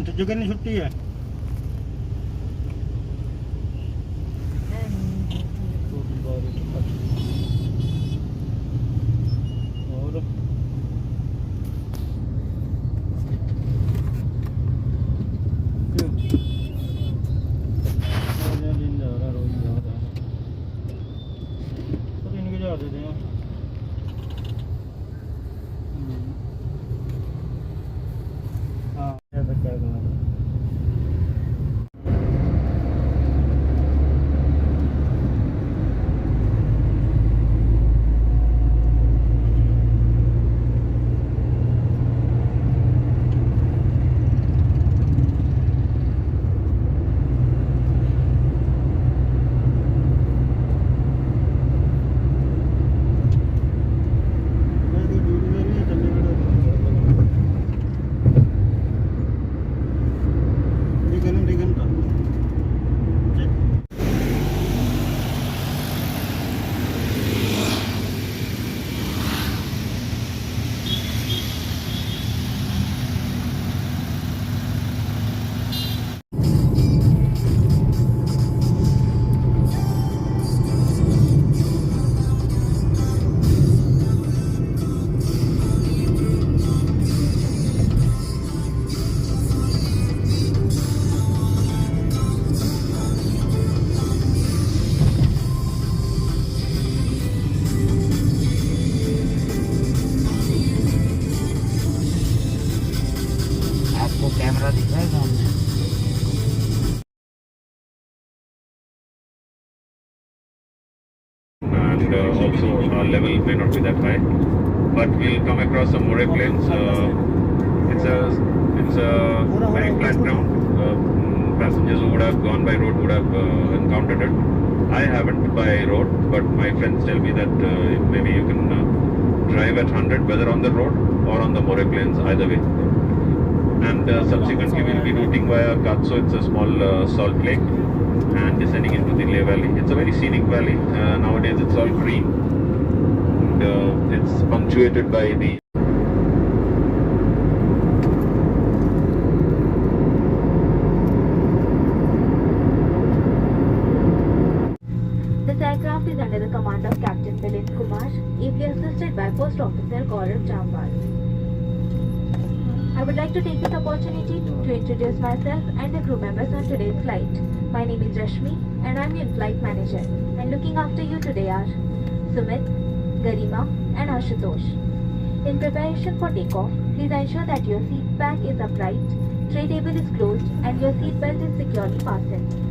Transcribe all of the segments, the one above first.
जो करनी छुट्टी है और जा देते हैं हाँ ऐसा क्या करना आपको कैमरा दिख रहा है सामने? And also our level may not be that high, but we'll come across some moray plains. It's a very flat ground. Passengers who would have gone by road would have encountered it. I haven't by road, but my friends tell me that maybe you can drive at 100 whether on the road or on the moray plains, either way. And subsequently we'll be routing via Katso. It's a small salt lake, and descending into the Leh Valley. It's a very scenic valley. Nowadays it's all green, and it's punctuated by the This aircraft is under the command of Captain Milind Kumar, ably assisted by Post Officer Gaurav Jamwal. I would like to take this opportunity to introduce myself and the crew members on today's flight. My name is Rashmi and I am your flight manager, and looking after you today are Sumit, Garima and Ashutosh. In preparation for takeoff, please ensure that your seat back is upright, tray table is closed and your seat belt is securely fastened.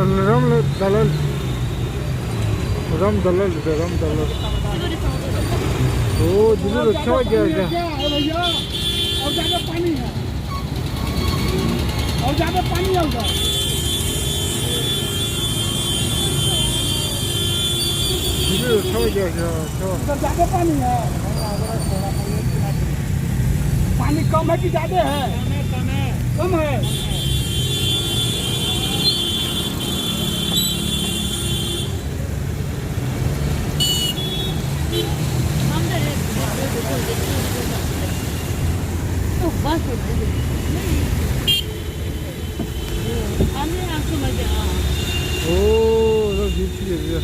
रम दलल ओ दिल्ली अच्छा हो गया क्या भैया और ज्यादा पानी है और ज्यादा पानी है उधर दिल्ली अच्छा हो गया क्या उधर ज्यादा पानी है पानी कम है कि ज्यादा है कम है ओ, 너 미치겠네.